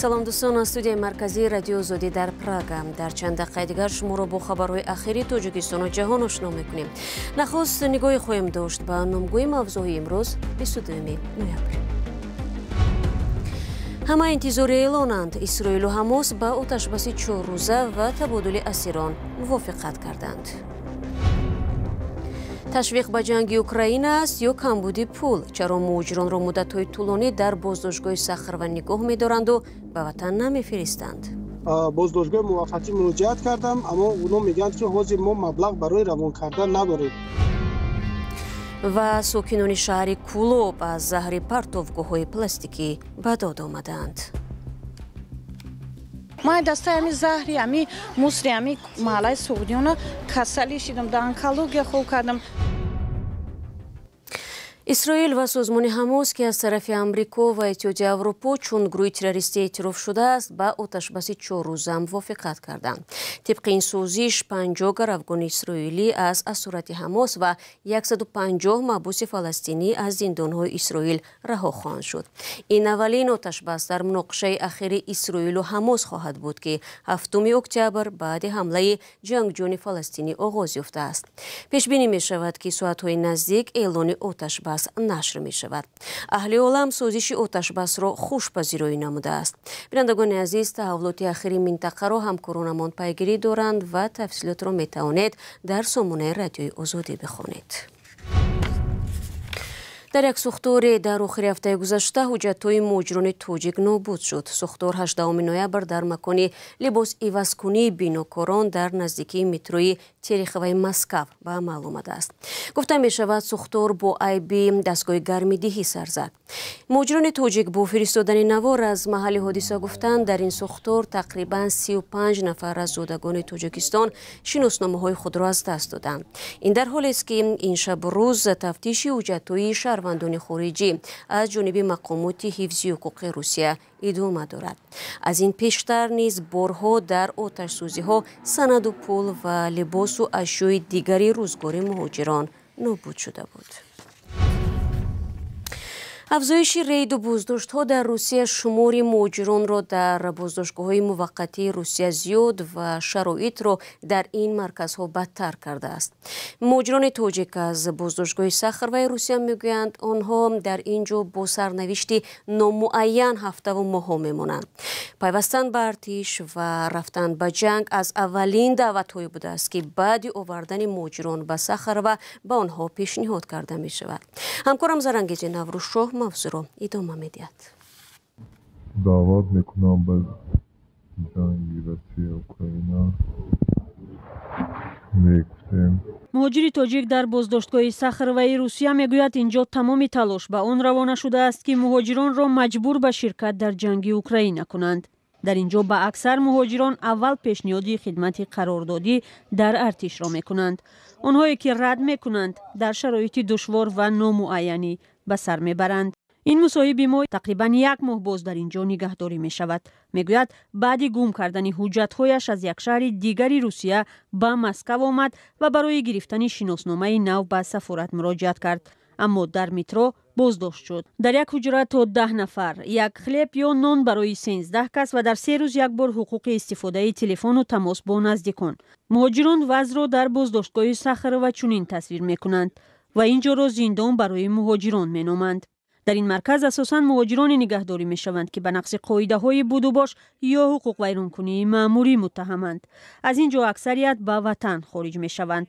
салом дӯстон, аз студияи марказии радио Озодӣ дар Прага. Дар чанд дақиқаи дигар шуморо бо хабарҳои ахири Тоҷикистону ҷаҳон ошно мекунем. Нахуст нигоҳи хоҳем дошт ба номгӯи мавзӯи имрӯз 22 ноябр. ҳама интизори эълонанд. Исроилу Ҳамос ба оташбаси 4 рӯза ва табодули асирон мувофиқат карданд. ташвиқ ба ҷанги Украина аст ё камбуди пул? Чаро муҳоҷиронро муддатҳои тӯлонӣ дар боздоштгоҳи Сахрова нигоҳ медоранду ба ватан намефиристанд? боздоштгоҳи муваффақӣ муроҷиат кардам, аммо оно мегӯянд ки ҳозир мо маблағ барои равон кардан надорем. ва сокинони шаҳри Кулоб аз заҳри партовгоҳҳои пластикӣ ба дод омаданд. Май дастаи ами заҳри, ами мусри, ами маҳаллаи Суғдиёна касалӣ шидам, дар онкология хоб кардам. исроил ва созмони Ҳамос, ки аз тарафи Амрико ва Иттиҳодияи Аврупо чун гурӯҳи террористӣ эътироф шудааст, ба оташбаси 4 рӯза мувофиқат карданд. Тибқи ин созиш 50 гаравгони исроилӣ аз асурати Ҳамос ва 150 маҳбуси фаластинӣ аз зиндонҳои Исроил раҳо хоҳанд шуд. Ин аввалин оташбас дар муноқишаи ахири Исроилу Ҳамос хоҳад буд, ки 7 октябр баъди ҳамлаи ҷангҷӯёни фаластинӣ оғоз ёфтааст. Пешбинӣ мешавад, ки соатҳои наздик эълони оташбас нашр мешавад. аҳли олам созиши оташбасро хушпазироӣ намудааст. бинандагони азиз, таҳаввулоти ахири минтақаро ҳамкоронамон пайгирӣ доранд ва тафсилотро метавонед дар сомонаи радиои Озодӣ бихонед. дар як сӯхтори дар охири ҳафтаи гузашта ҳуҷҷатҳои муҳоҷирони тоҷик нобуд шуд. Сӯхтор 18 ноябр дар макони либосивазкунии бинокорон дар наздикии метрои Тереховаи Москав ба амал омадааст. гуфта мешавад, сӯхтор бо айби дастгоҳи гармидиҳӣ сар зад. муҳоҷирони тоҷик бо фиристодани навор аз маҳалли ҳодиса гуфтанд, дар ин сӯхтор тақрибан 35 нафар аз зодагони Тоҷикистон шиносномаҳои худро аз даст доданд. ин дар ҳолест, ки ин шабу рӯз тафтиши ҳуҷҷатҳои шаҳрвандони хориҷӣ аз ҷониби мақомоти ҳифзи ҳуқуқи Русия идома дорад. аз ин пештар низ борҳо дар оташсӯзиҳо санаду пул ва либосу ашёи дигари рӯзгори муҳоҷирон нобуд шуда буд. афзоиши рейду боздоштҳо дар Русия шумори муҳоҷиронро дар боздоштгоҳҳои муваққатии Русия зиёд ва шароитро дар ин марказҳо бадтар кардааст. муҳоҷирони тоҷик аз боздоштгоҳи Сахрваи Русия мегӯянд, онҳо дар ин ҷо бо сарнавишти номуайян ҳафтаву моҳҳо мемонанд. пайвастан ба артиш ва рафтан ба ҷанг аз аввалин даъватҳое будааст, ки баъди овардани муҳоҷирон ба Сахрва ба онҳо пешниҳод карда мешавад. ҳамкорам Зарангези Наврӯзшоҳ мавзӯъро идома медиҳад. даъват мекунам ба ҷанги Россия Украина. мегуфтем муҳоҷири тоҷик дар боздоштгоҳи Сахрваи Русия мегӯяд, ин ҷо тамоми талош ба он равона шудааст, ки муҳоҷиронро маҷбур ба ширкат дар ҷанги Украина кунанд. дар ин ҷо ба аксар муҳоҷирон аввал пешниҳоди хидмати қарордодӣ дар артишро мекунанд. онҳое ки рад мекунанд, дар шароити душвор ва номуайянӣ ба сар мебаранд. ин мусоҳиби мо тақрибан 1 моҳ боз дар ин ҷо нигаҳдорӣ мешавад. мегӯяд, баъди гум кардани ҳуҷҷатҳояш аз як шаҳри дигари Русия ба Москав омад ва барои гирифтани шиносномаи нав ба сафорат муроҷиат кард. аммо дар метро боздошт шуд. дар як ҳуҷра то 10 нафар, як хлеб ё нон барои 13 кас ва дар 3 рӯз як бор ҳуқуқи истифодаи телефону тамос бо наздикон. муҳоҷирон вазъро дар боздоштгоҳи Сахрова чунин тасвир мекунанд ва ин ҷоро зиндон барои муҳоҷирон меноманд. дар ин марказ асосан муҳоҷироне нигаҳдорӣ мешаванд, ки ба нақси қоидаҳои будубош ё ҳуқуқвайронкунии маъмурӣ муттаҳаманд. аз ин ҷо аксарият ба ватан хориҷ мешаванд.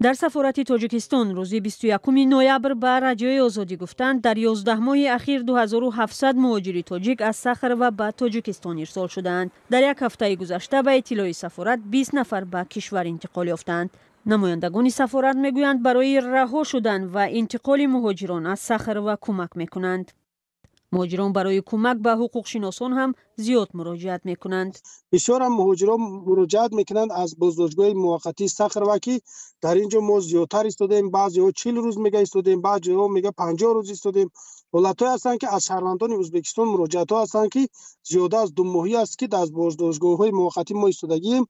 дар сафорати Тоҷикистон рӯзи 21 ноябр ба радиои Озодӣ гуфтанд, дар 11 моҳи ахир 2700 муҳоҷири тоҷик аз Сахрва ба Тоҷикистон ирсол шудаанд. дар як ҳафтаи гузашта ба иттилои сафорат 20 нафар ба кишвар интиқол ёфтанд. намояндагони сафорат мегӯянд, барои раҳо шудан ва интиқоли муҳоҷирон аз Сахрва кӯмак мекунанд. муҳоҷирон барои кӯмак ба ҳуқуқшиносон ҳам зиёд муроҷиат мекунанд. бисёра муҳоҷирон муроҷиат мекунанд аз боздоштгоҳи муваққатии Сахрва, ки дар ин ҷо мо зиёдтар истодем, баъзеҳо 40 рӯз мега истодем, баъзеҳо мега 50 рӯз истодем. ҳолатҳое ҳастанд, ки аз шаҳрвандони Ӯзбекистон муроҷиатҳо ҳастанд, ки зиёда аз 2 моҳӣ аст, ки дар боздоштгоҳҳои муваққатӣ мо истодагием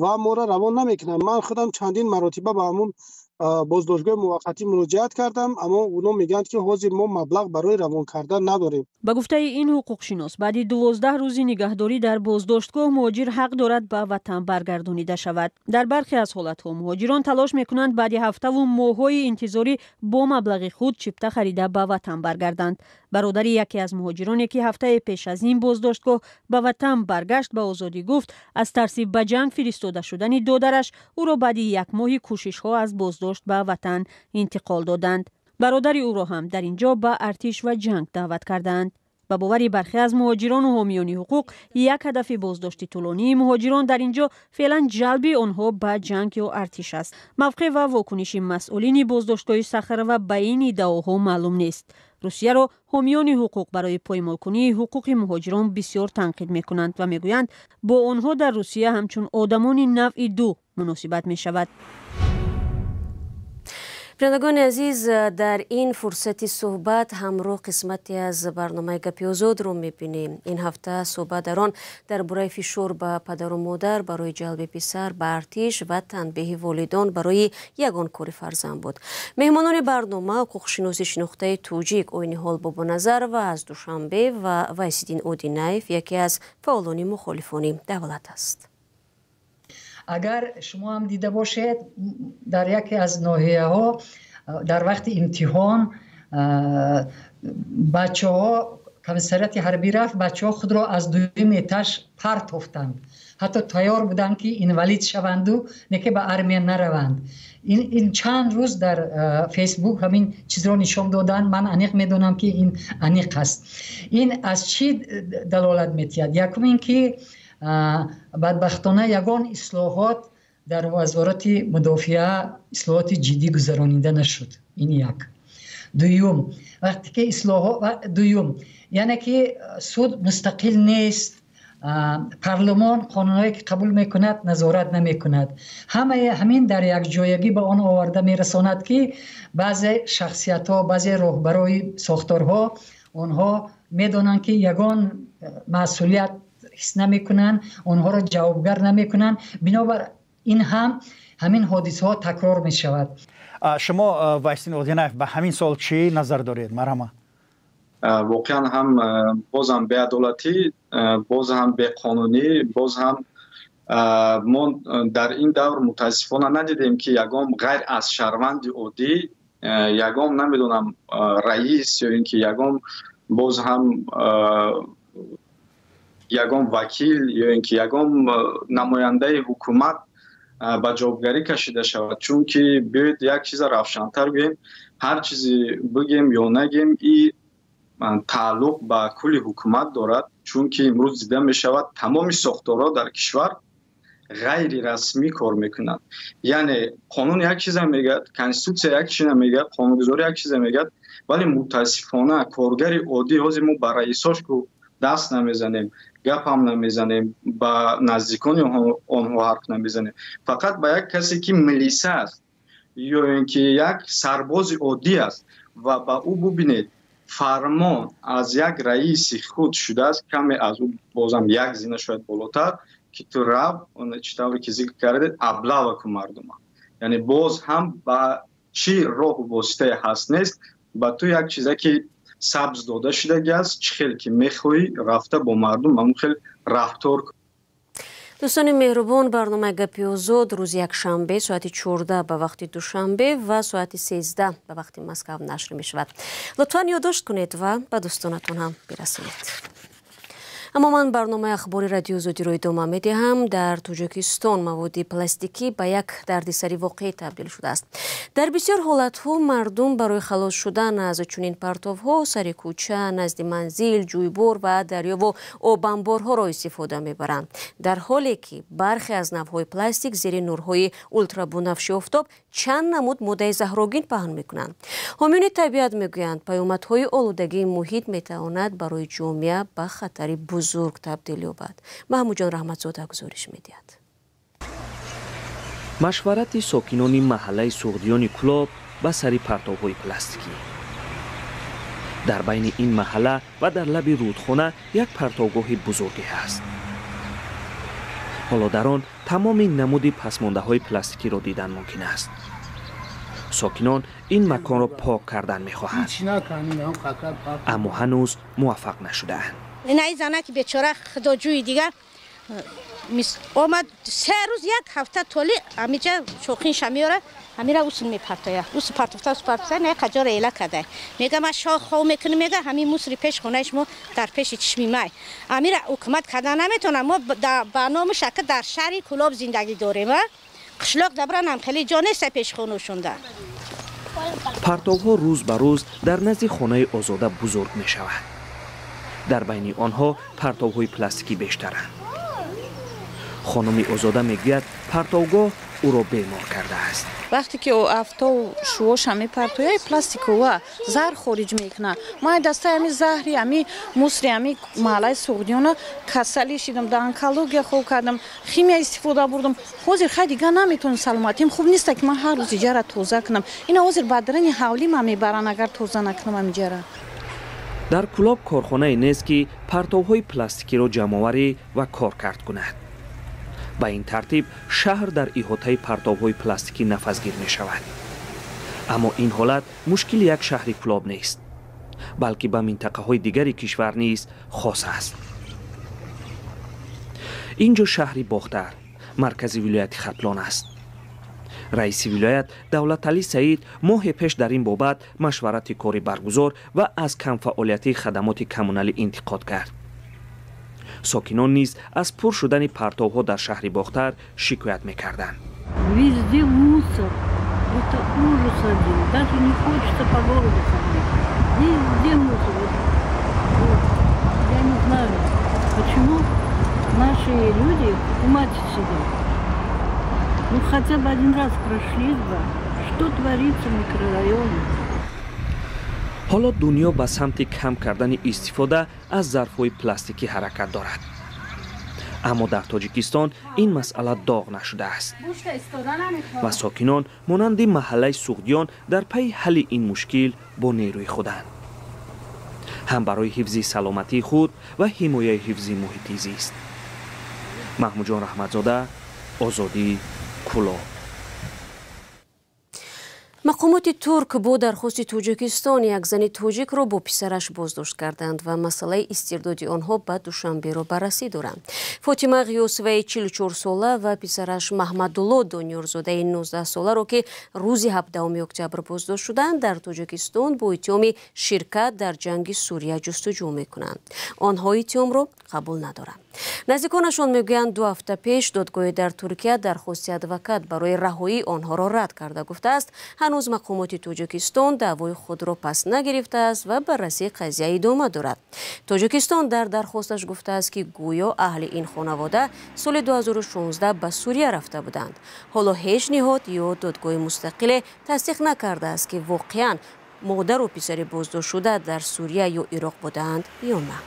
ва моро равон намекунанд. ман худам чандин маротиба ба ҳамун بازداشتگاه موقتی مراجعت کردم، اما اونا میگن که حاضر ما مبلغ برای روان کردن نداریم. با گفته این حقوق شناس بعد 12 روزی نگهداری در بازداشتگاه مهاجر حق دارد به وطن برگردانیده شود. در برخی از حالت‌ها مهاجران تلاش میکنند بعد هفته و ماه‌های انتظاری با مبلغ خود چپته خریده به وطن برگردند. برادر یکی از مهاجرانی که هفته پیش از این بازداشتگاه به وطن برگشت به آزادی گفت از ترس به جنگ فرستاده شدن دادرش او را بعد یک ماه کوشش‌ها از بازداشت به وطن انتقال دادند. برادر او را هم در اینجا به ارتش و جنگ دعوت کردند. به باور برخی از مهاجران و حامیان حقوق یک هدف بازداشت طولانی مهاجران در اینجا فعلا جلب آنها به جنگ یا ارتش است. موقع و واکنش مسئولین بازداشتگاه صخره به این ادعاها معلوم نیست. روسیه را حامیان حقوق برای پایمال کنی حقوق مهاجران بسیار تنقید میکنند و میگویند با آنها در روسیه همچون آدمان نوع دو مناسبت می شود. بینندگان عزیز، در این فرصت صحبت همراه قسمتی از برنامه گپی آزاد رو میبینیم. این هفته صحبت در آن درباره فشار به پدر و مادر برای جلب پسر به ارتش و تنبیه والدان برای یگان کار فرزند بود. مهمانان برنامه حقوق شناس شناخته توجیک اوین حال بابا نظر و از دوشنبه و ویسیدین اودینایف یکی از فعالان مخالفان دولت است. اگر شما هم دیده باشید در یکی از ناحیه ها در وقت امتحان بچه ها کمیساریات حربی رفت بچه ها خود را از دوم اتاش پرتافتند، حتی تیار بودند که اینوالید شوند و نه که به ارمیه نروند. این چند روز در فیسبوک همین چیز را نشان دادن. من انیق میدونم که این انیق است. این از چی دلالت میتید؟ یکم این که بدبختانه یگان اصلاحات در وزارت مدافعه اصلاحات جدی گذرانیده نشد. این یک. دوم وقتی که اصلاحات دوم یعنی که سود مستقل نیست، پارلمان قانونایی که قبول میکند نظارت نمیکند، همین در یک جایگی به آن آورده میرساند که بعضی شخصیت ها بعضی راهبرای ساختارها آنها میدونن که یگان مسئولیت حس نمیکنن، آنها را جوابگر نمیکنن، بنابر این همین حادثه ها تکرار می شود. شما ویسین اودینایف به همین سال چی نظر دارید؟ مرحبا. واقعا هم باز هم به عدالتی، باز هم به قانونی، باز هم ما در این دور متاسفانه ندیدیم که یگام غیر از شهروند عادی، یگام نمیدونم رئیس یا اینکه یگام باز هم یگام وکیل یا اینکه یگام نماینده حکومت به جوابگری کشیده شود. چون که بیاید یک چیز روشن‌تر بگیم، هر چیزی بگیم یا نگیم این تعلق به کل حکومت دارد. چون که امروز دیده می شود تمام ساختارها در کشور غیر رسمی کار میکنند. یعنی قانون یک چیز میگه، کنستیتوسیا یک چیز میگه، قانونگذاری یک چیز میگه، ولی متاسفانه کارگر عادی هازی ما برای رئیساش کو دست نمیزنیم، گپ هم نمیزنیم، با نزدیکان آنها حرف نمیزنیم. فقط با یک کسی که ملیسه است یا اینکه یک سرباز عادی است و با او ببینید فرمان از یک رئیس خود شده است، کمی از او بازم یک زینه شاید بالاتر که تو رب اون چطوری که ذکر کردید ابلا و مردم، یعنی باز هم با چی راه و واسطه هست نیست، با تو یک چیزی که سبز داده شده گست چه خیلی که میخوایی رفته با مردم همون خیلی رفتار. دوستان مهربان، برنامه گپی آزاد روز یک شنبه ساعت 14 به وقت دوشنبه و ساعت 13 به وقت مسکو نشر می شود. لطفاً یادداشت کنید و به دوستانتون هم برسونید. اما من برنامه اخبار رادیو آزادی رو ادامه میدهم. در تاجیکستان مواد پلاستیکی به یک دردسری واقعی تبدیل شده است. در بسیار حالت‌ها مردم برای خلاص شدن از چنین پرتوها سر کوچه، نزد منزل، جویبار و دریا و آب انبارها را استفاده میبرند، در حالی که برخی از نوع‌های پلاستیک زیر نورهای اولترابنفش آفتاب چند نمود ماده زهرآگین پهن میکنند. حامیان طبیعت میگویند پیامدهای آلودگی محیط میتواند برای جامعه به خطری بزرگ تبدیل یابد. محمود جان رحمتزاده گزارش میدهد. مشورت ساکنان محله سوغدیان کلاب به سر پرتوهای پلاستیکی. در بین این محله و در لب رودخانه یک پرتوگاه بزرگی است. حالا در آن تمام نمود پسمانده های پلاستیکی را دیدن ممکن است. ساکنان این مکان را پاک کردن می‌خواهند اما هنوز موفق نشده‌اند. این زنه که بیچاره خداجوی دیگه آمد 3 روز 1 هفته طولی همیجا شوخین شمیاره همیرا اوسون میپرتایا اوس پرتفتا نه قجار ایلا کده میگه ما شاه خو میکنه میگه همین مصری پیش خونهش مو در پیش چشمی مای امیرا حکومت کردن نمیتونه ما برنامه شکل در شهر کلاب زندگی داریم قشلاق دبران هم خیلی جا نیست پیش خونهشونده. پرتوها روز به روز در نزد خانه آزاده بزرگ میشوند. در بین آنها پرتوهای پلاستیکی بیشترند. خانم آزاده میگوید پرتوگاه او را بیمار کرده است. وقتی که افتا و شواش همی پرتوهای پلاستیک و زهر خارج میکنه ما دسته همی زهری همی مصری همی محله سوغدیون کسلی شیدم در انکالوگیا خوب کردم خیمیا استفاده بردم حاضر خیلی دیگه نمیتونم سلامتیم خوب نیست که من هر روز جره توزه کنم اینا حاضر بدرنی حولی من میبرن اگر توزه نکنم همی جره. در کلاب کارخانه نیست که پرتوهای پلاستیکی را جمع‌آوری و کارکرد کند. با این ترتیب شهر در احاطه پرتوهای پلاستیکی نفسگیر می شود. اما این حالت مشکل یک شهر کلاب نیست، بلکه به منطقه های دیگری کشور نیز خاص است. اینجا شهری باختر، مرکز ولایت ختلان است. رئیس ولایت دولت علی سعید ماه پیش در این بابت مشورت کاری برگزار و از کم فعالیتی خدمات کمونالی انتقاد کرد. ساکنان نیز از پر شدن پرتوها در شهر باختر شکایت می‌کردند. Везде мусор. Это ужас один. Даже не хочется по городу ходить. Везде мусор. Вот. Я не знаю, почему наши люди мать сидят. Ну хотя бы один раз прошлись бы, что творится в микрорайоне. حالا دنیا به سمت کم کردن استفاده از ظرف‌های پلاستیکی حرکت دارد. اما در تاجیکستان این مسئله داغ نشده است و ساکنان مانند محله سوغدیان در پی حل این مشکل با نیروی خودند. هم برای حفظ سلامتی خود و حمایت حفظ محیط زیست. محمود جان رحمتزاده، آزادی، کلاب. مقامات ترک با درخواست تاجیکستان یک زن تاجیک را با پسرش بازداشت کردند و مسئله استرداد آنها به دوشنبه را بررسی دارند. فاطمه غیاسوی 44 ساله و پسرش محمدالله دانیارزاده 19 ساله را که روز 17 اکتبر بازداشت شدند در تاجیکستان با اتهام شرکت در جنگ سوریه جستجو میکنند. آنها اتهام را قبول ندارند. نزدیکانشان میگویند 2 هفته پیش دادگاه در ترکیه درخواست ادوکات برای رهایی آنها را رد کرده گفته است هنوز مقامات تاجیکستان دعوای خود را پس نگرفته است و بررسی قضیه ادامه دارد. تاجیکستان در درخواستش گفته است که گویا اهل این خانواده سال 2016 به سوریه رفته بودند. حالا هیچ نهاد یا دادگاه مستقل تصدیق نکرده است که واقعا مادر و پسر بازداشت شده در سوریه یا عراق بودند یا نه.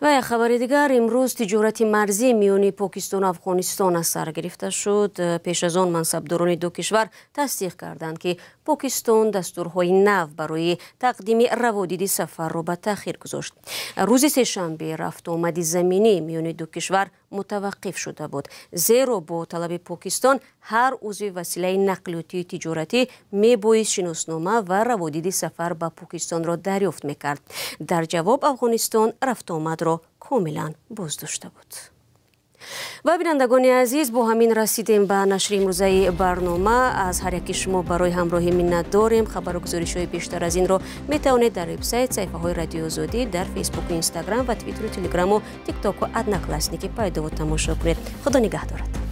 و خبر دیگر امروز تجارت مرزی میان پاکستان و افغانستان از سر گرفته شد. پیش از آن منصبداران دو کشور تصدیق کردند که پاکستان دستورهای نو برای تقدیم روادید سفر را به تأخیر گذاشت. روز سه‌شنبه رفت و آمد زمینی میان دو کشور متوقف شده بود، زیرا با طلب پاکستان هر عضو وسیله نقلیاتی تجارتی میبایست شناسنامه و روادید سفر به پاکستان را دریافت میکرد. در جواب افغانستان رفت آمد را کاملا بازداشته بود. و بینندگان عزیز با همین رسیدیم به نشر امروزه برنامه. از هر یک شما برای همراهی منت داریم. خبر و گزارش های بیشتر از این را میتوانید در وبسایت، صفحه های رادیو آزادی، در فیسبوک و اینستاگرام و توییتر و تلگرام و تیک تاک و ادنا کلاسنیک پیدا و تماشا کنید. خدا نگهدارت.